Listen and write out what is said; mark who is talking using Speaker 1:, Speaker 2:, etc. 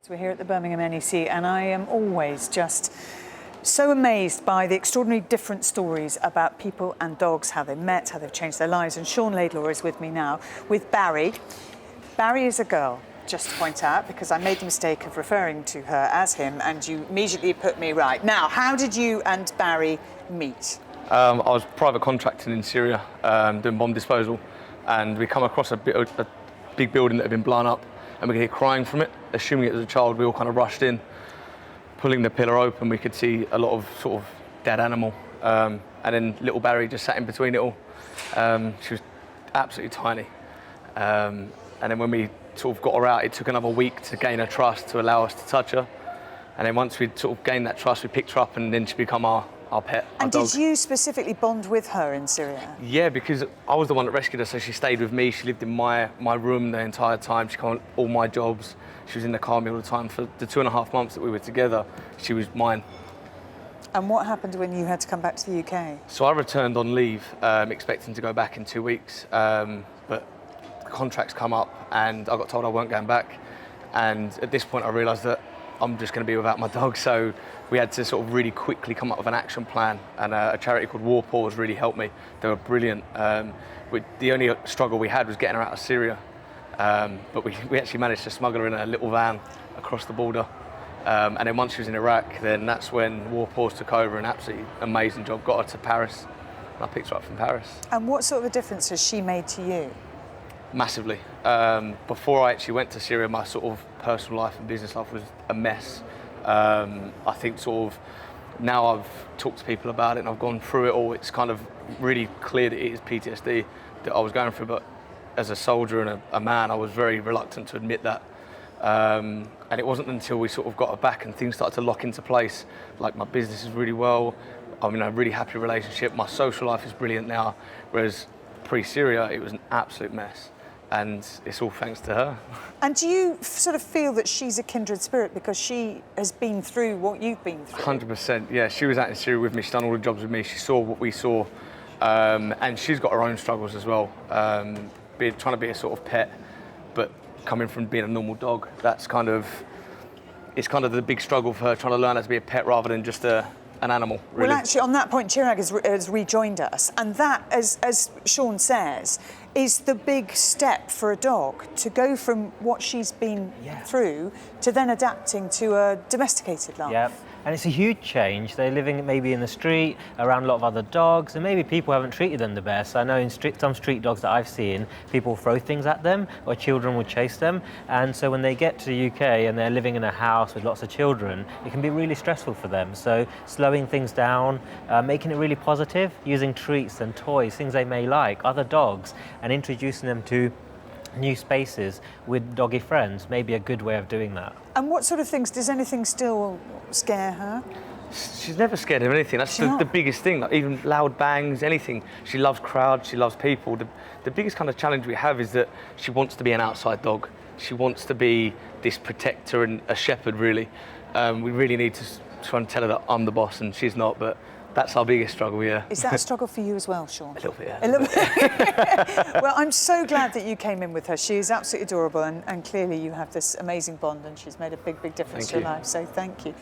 Speaker 1: We're here at the Birmingham NEC and I am always just so amazed by the extraordinary different stories about people and dogs, how they met, how they've changed their lives. And Sean Laidlaw is with me now with Barrie. Barrie is a girl, just to point out, because I made the mistake of referring to her as him and you immediately put me right. Now, how did you and Barrie meet?
Speaker 2: I was private contracting in Syria, doing bomb disposal, and we come across a big building that had been blown up, and we could hear crying from it. Assuming it was a child, we all kind of rushed in. Pulling the pillar open, we could see a lot of sort of dead animal, and then little Barrie just sat in between it all. She was absolutely tiny, and then when we sort of got her out, it took another week to gain her trust to allow us to touch her. And then once we'd sort of gained that trust, we picked her up, and then she became our pet.
Speaker 1: And did you specifically bond with her in Syria?
Speaker 2: Yeah, because I was the one that rescued her, so she stayed with me. She lived in my room the entire time. She came on all my jobs. She was in the car with me all the time. For the 2.5 months that we were together, she was mine.
Speaker 1: And what happened when you had to come back to the UK?
Speaker 2: So I returned on leave, expecting to go back in 2 weeks, but the contracts come up and I got told I weren't going back. And at this point I realised that I'm just going to be without my dog, so we had to sort of really quickly come up with an action plan, and a charity called War Paws really helped me. They were brilliant. The only struggle we had was getting her out of Syria, but we actually managed to smuggle her in a little van across the border. And then once she was in Iraq, then that's when War Paws took over, and absolutely amazing job. Got her to Paris, and I picked her up from Paris.
Speaker 1: And what sort of a difference has she made to you?
Speaker 2: Massively. Before I actually went to Syria, my sort of personal life and business life was a mess. I think sort of now I've talked to people about it and I've gone through it all, it's kind of really clear that it is PTSD that I was going through, but as a soldier and a man, I was very reluctant to admit that. And it wasn't until we sort of got her back and things started to lock into place, like my business is really well, I'm in a really happy relationship, my social life is brilliant now, whereas pre-Syria it was an absolute mess. And it's all thanks to her.
Speaker 1: And do you sort of feel that she's a kindred spirit because she has been through what you've been through?
Speaker 2: 100%, yeah. She was out in Syria with me, she's done all the jobs with me, she saw what we saw, and she's got her own struggles as well. Trying to be a sort of pet, but coming from being a normal dog, it's kind of the big struggle for her, trying to learn how to be a pet rather than just an animal, really.
Speaker 1: Well, actually, on that point, Chirag has rejoined us, and that, as Sean says, is the big step for a dog, to go from what she's been through to then adapting to a domesticated life.
Speaker 3: Yeah, and it's a huge change. They're living maybe in the street, around a lot of other dogs, and maybe people haven't treated them the best. I know in some street dogs that I've seen, people throw things at them, or children will chase them, and so when they get to the UK and they're living in a house with lots of children, it can be really stressful for them. So slowing things down, making it really positive, using treats and toys, things they may like, other dogs, and introducing them to new spaces with doggy friends may be a good way of doing that.
Speaker 1: And what sort of things, does anything still scare her?
Speaker 2: She's never scared of anything. That's the biggest thing, like even loud bangs, anything. She loves crowds, she loves people. The biggest kind of challenge we have is that she wants to be an outside dog. She wants to be this protector and a shepherd, really. We really need to try and tell her that I'm the boss and she's not, but that's our biggest struggle, yeah.
Speaker 1: Is that a struggle for you as well, Sean?
Speaker 2: A little bit, yeah.
Speaker 1: A little bit. Well, I'm so glad that you came in with her. She is absolutely adorable, and clearly you have this amazing bond, and she's made a big, big difference to your life, so thank you.